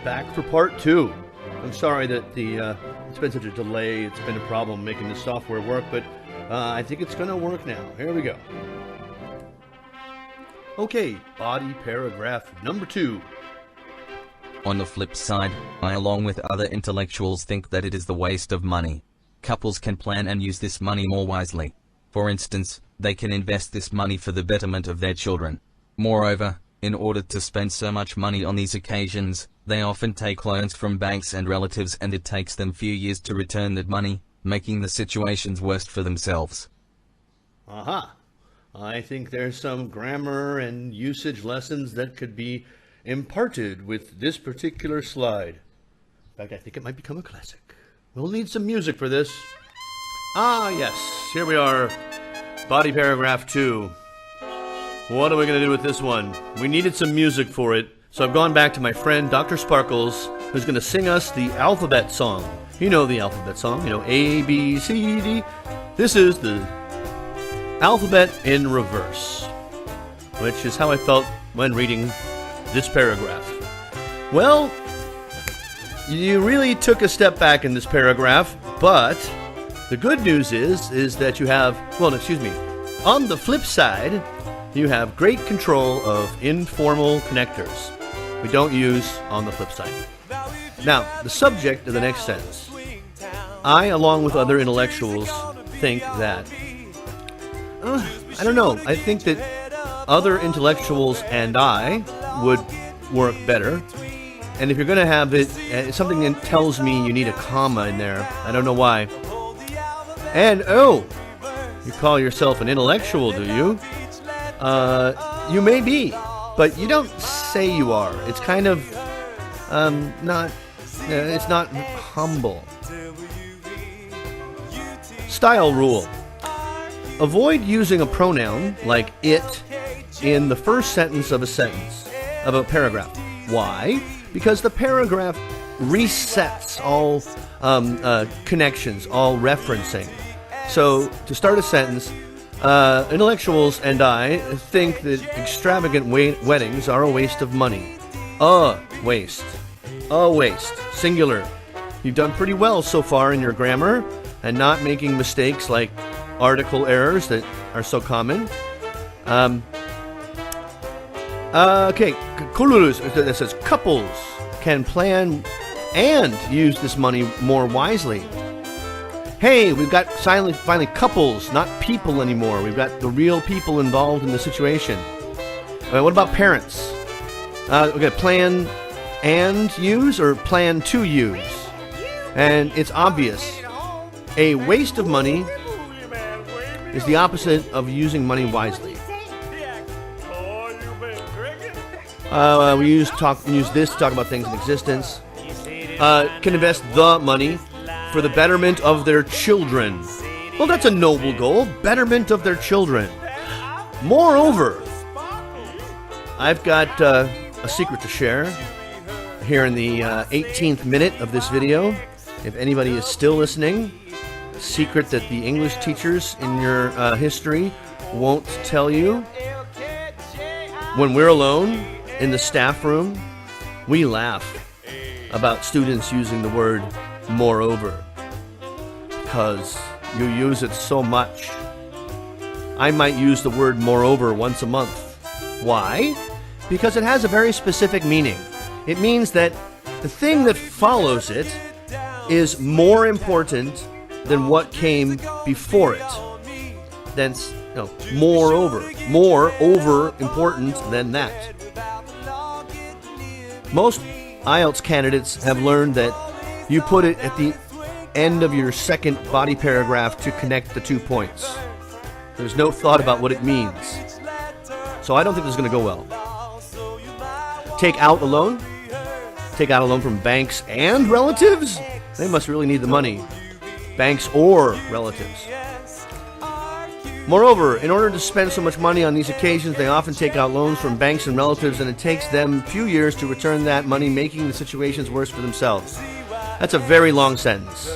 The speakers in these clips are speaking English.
back for part 2. I'm sorry that it's been such a delay. It's been a problem making the software work, but I think it's going to work now. Here we go. Okay, body paragraph number 2. On the flip side, I along with other intellectuals think that it is the waste of money. Couples can plan and use this money more wisely. For instance, they can invest this money for the betterment of their children. Moreover, in order to spend so much money on these occasions, they often take loans from banks and relatives, and it takes them few years to return that money, making the situations worse for themselves. Aha! I think there's some grammar and usage lessons that could be imparted with this particular slide. In fact, I think it might become a classic. We'll need some music for this. Ah, yes, here we are. Body paragraph 2. What are we going to do with this one? We needed some music for it, so I've gone back to my friend Dr. Sparkles, who's going to sing us the alphabet song. You know the alphabet song, you know, A, B, C, D. This is the alphabet in reverse, which is how I felt when reading this paragraph. Well, you really took a step back in this paragraph, but the good news is that you have, on the flip side, you have great control of informal connectors we don't use on the flip side. Now, the subject of the next sentence. I, along with other intellectuals, think that... I don't know. I think that other intellectuals and I would work better. And if you're going to have it, something that tells me you need a comma in there. I don't know why. And, you call yourself an intellectual, do you? You may be, but you don't say you are. It's kind of, it's not humble. Style rule. Avoid using a pronoun like it in the first sentence of a paragraph. Why? Because the paragraph resets all connections, all referencing. So, to start a sentence, intellectuals and I think that extravagant weddings are a waste of money. A waste. Singular. You've done pretty well so far in your grammar and not making mistakes like article errors that are so common. Okay, that says couples can plan and use this money more wisely. Hey, we've got finally couples, not people anymore. We've got the real people involved in the situation. What about parents? We got plan and use or plan to use? And it's obvious. A waste of money is the opposite of using money wisely. We use this to talk about things in existence. Can invest the money for the betterment of their children. Well, that's a noble goal. Betterment of their children. Moreover, I've got a secret to share here in the 18th minute of this video. If anybody is still listening, a secret that the English teachers in your history won't tell you. When we're alone in the staff room, we laugh about students using the word moreover, because you use it so much. I might use the word moreover once a month. Why? Because it has a very specific meaning. It means that the thing that follows it is more important than what came before it. Then, moreover. More over important than that. Most IELTS candidates have learned that you put it at the end of your second body paragraph to connect the 2 points. There's no thought about what it means. So I don't think this is going to go well. Take out a loan. Take out a loan from banks and relatives? They must really need the money. Banks or relatives. Moreover, in order to spend so much money on these occasions, they often take out loans from banks and relatives, and it takes them a few years to return that money, making the situations worse for themselves. That's a very long sentence.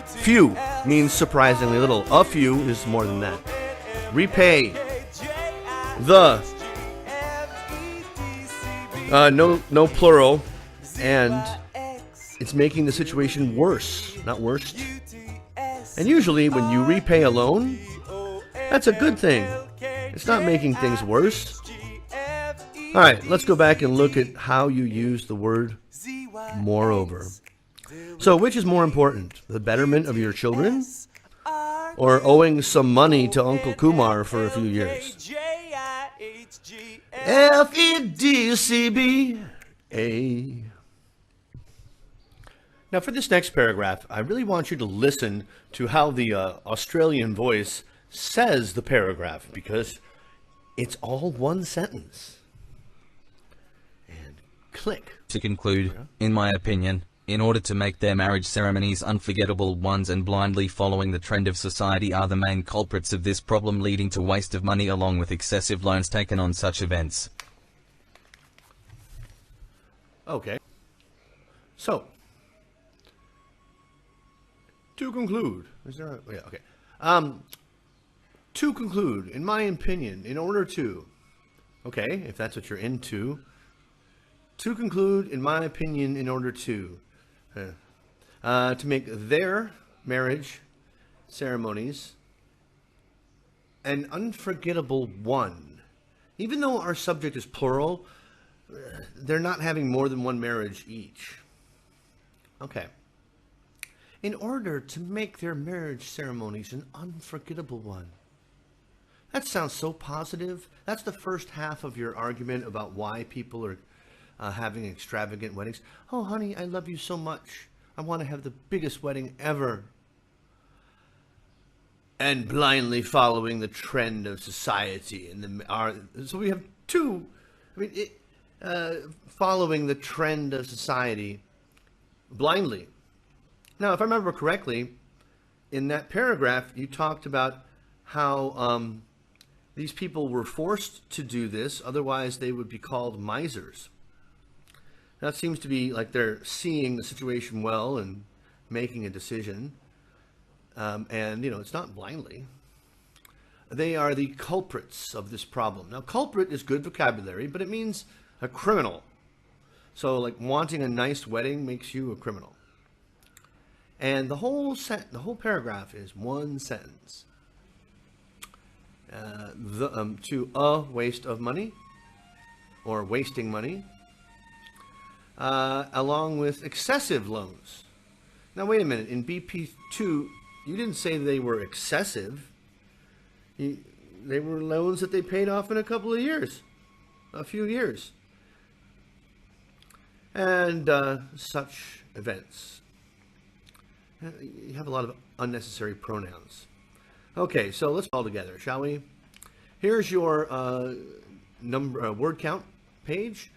Few means surprisingly little. A few is more than that. Repay. The No plural, and it's making the situation worse, not worse. And usually when you repay a loan, that's a good thing. It's not making things worse. All right, let's go back and look at how you use the word moreover. So which is more important, the betterment of your children or owing some money to Uncle Kumar for a few years? FEDCBA. Now for this next paragraph, I really want you to listen to how the Australian voice says the paragraph, because it's all one sentence. And click. To conclude, in my opinion, in order to make their marriage ceremonies unforgettable ones and blindly following the trend of society are the main culprits of this problem, leading to waste of money along with excessive loans taken on such events. Okay. So, to conclude, is there a, yeah, okay. To conclude, in my opinion, in order to, okay, if that's what you're into, to conclude, in my opinion, in order to make their marriage ceremonies an unforgettable one. Even though our subject is plural, they're not having more than one marriage each. Okay. In order to make their marriage ceremonies an unforgettable one. That sounds so positive. That's the first half of your argument about why people are having extravagant weddings. Oh, honey, I love you so much. I want to have the biggest wedding ever. And blindly following the trend of society. So we have two. I mean, following the trend of society blindly. Now, if I remember correctly, in that paragraph, you talked about how these people were forced to do this, otherwise they would be called misers. That seems to be like they're seeing the situation well and making a decision. And, you know, it's not blindly. They are the culprits of this problem. Now, culprit is good vocabulary, but it means a criminal. So, like, wanting a nice wedding makes you a criminal. And the whole paragraph is one sentence. To a waste of money, or wasting money, along with excessive loans. Now, wait a minute. In BP2, you didn't say they were excessive. They were loans that they paid off in a couple of years, a few years. And such events. You have a lot of unnecessary pronouns. Okay, so let's all together, shall we? Here's your word count page.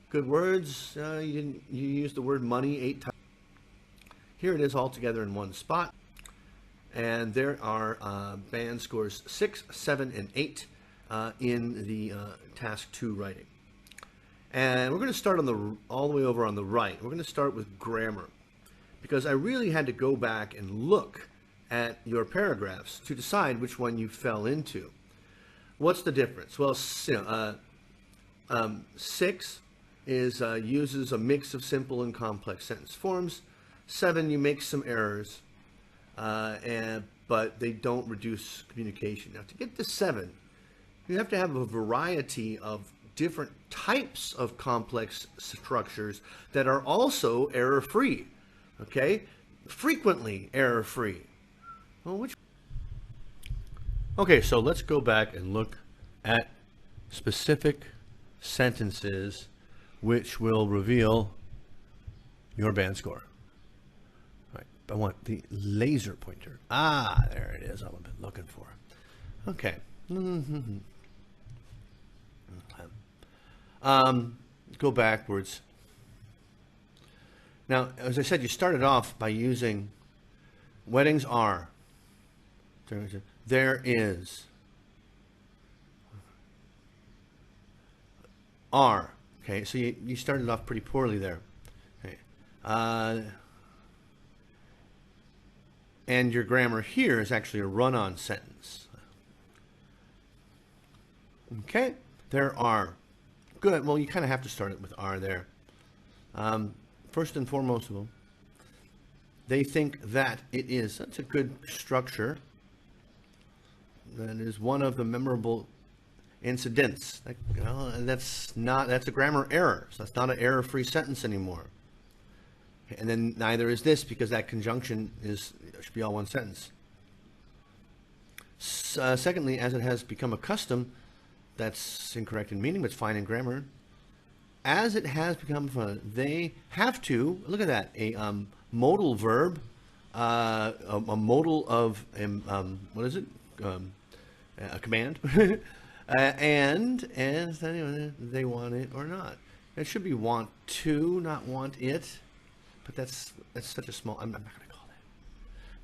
Good words. You used the word money 8 times. Here it is all together in one spot. And there are band scores 6, 7, and 8 in the task 2 writing. And we're going to start on all the way over on the right. We're going to start with grammar, because I really had to go back and look at your paragraphs to decide which one you fell into. What's the difference? Well, 6 is uses a mix of simple and complex sentence forms. 7, you make some errors, but they don't reduce communication. Now, to get to 7, you have to have a variety of different types of complex structures that are also error-free. Okay? Frequently error-free. Well, okay, so let's go back and look at specific sentences which will reveal your band score. All right, I want the laser pointer. Ah, there it is. I've been looking for. Okay. Go backwards. Now, as I said, you started off by using weddings are. There is. Are. Okay, so you started off pretty poorly there. Okay. And your grammar here is actually a run-on sentence. Okay, there are. good. Well, you kind of have to start it with are there. First and foremost of all, they think that it is. That's a good structure. That is one of the memorable incidents. That's a grammar error. So that's not an error-free sentence anymore. And then neither is this, because that conjunction should be all one sentence. Secondly, as it has become a custom, that's incorrect in meaning, but it's fine in grammar. As it has become fun, they have to, look at that, a modal verb, a modal of, what is it? A command. And they want it or not. It should be want to, not want it. But that's such a small, I'm not going to call that.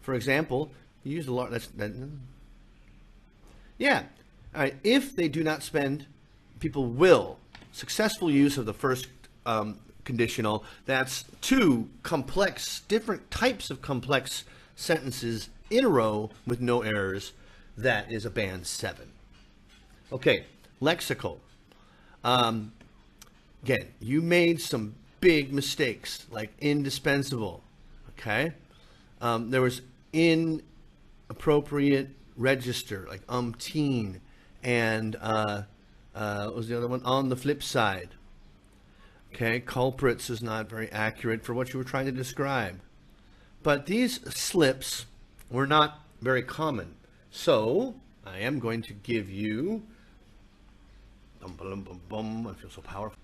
For example, you use a lot, yeah. All right, if they do not spend, people will. Successful use of the first conditional, that's two complex, different types of complex sentences in a row with no errors. That is a band 7. Okay, lexical. Again, you made some big mistakes, like indispensable, okay? There was inappropriate register, like umpteen, and what was the other one? On the flip side. Okay, culprits is not very accurate for what you were trying to describe. But these slips were not very common. So, I am going to give you, I feel so powerful.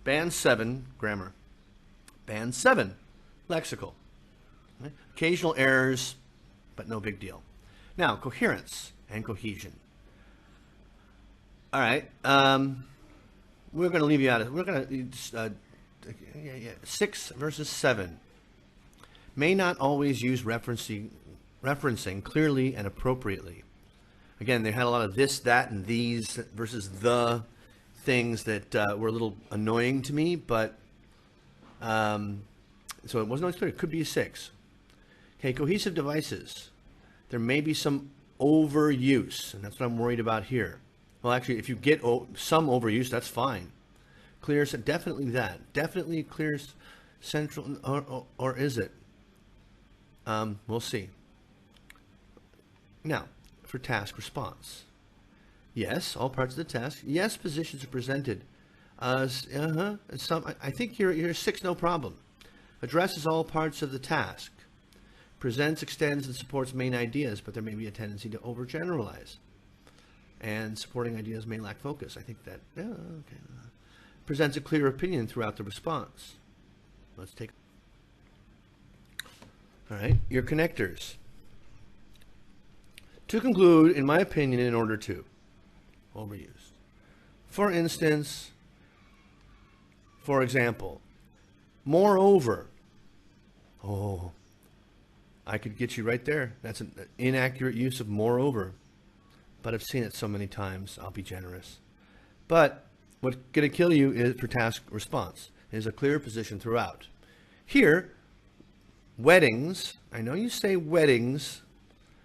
Band 7, grammar. Band 7, lexical. Okay? Occasional errors, but no big deal. Now, coherence and cohesion. All right, we're going to leave you out of, we're going to, 6 versus 7. May not always use referencing clearly and appropriately. Again, they had a lot of this, that, and these versus the things that were a little annoying to me, but so it wasn't always clear. It could be a 6. Okay, cohesive devices. There may be some overuse, and that's what I'm worried about here. Well, actually, if you get some overuse, that's fine. Clears, definitely that. Definitely clears central, or is it? We'll see. Now, for task response. Yes, all parts of the task. Yes, positions are presented. Some, I think you're 6, no problem. Addresses all parts of the task. Presents, extends, and supports main ideas, but there may be a tendency to overgeneralize. And supporting ideas may lack focus. I think that, yeah, okay. Presents a clear opinion throughout the response. Let's take, all right, your connectors. To conclude, in my opinion, in order to, overused. For instance, for example, moreover, oh, I could get you right there. That's an inaccurate use of moreover. But I've seen it so many times, I'll be generous. But what's going to kill you is for task response is a clear position throughout. Here, weddings, I know you say weddings,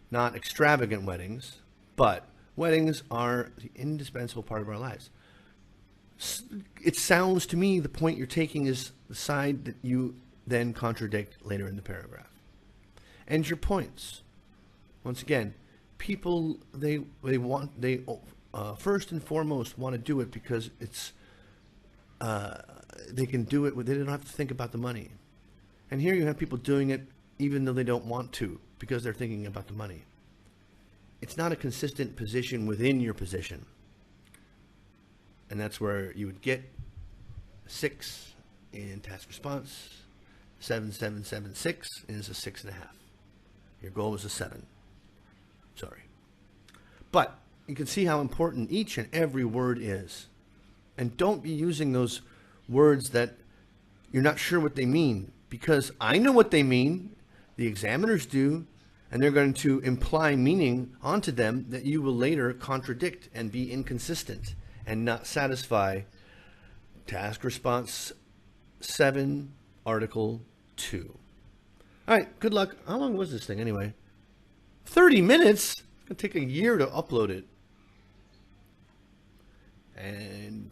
not extravagant weddings, but weddings are the indispensable part of our lives. It sounds to me the point you're taking is the side that you then contradict later in the paragraph. And your points. Once again, people, they first and foremost want to do it because it's they can do it, they don't have to think about the money. And here you have people doing it even though they don't want to because they're thinking about the money. It's not a consistent position within your position. And that's where you would get 6 in task response. 7, 7, 7, 6 is a 6.5. Your goal was a 7. Sorry. But you can see how important each and every word is. And don't be using those words that you're not sure what they mean, because I know what they mean, the examiners do, and they're going to imply meaning onto them that you will later contradict and be inconsistent and not satisfy task response 7, article 2. All right, good luck. How long was this thing anyway? 30 minutes? It's going to take a year to upload it. And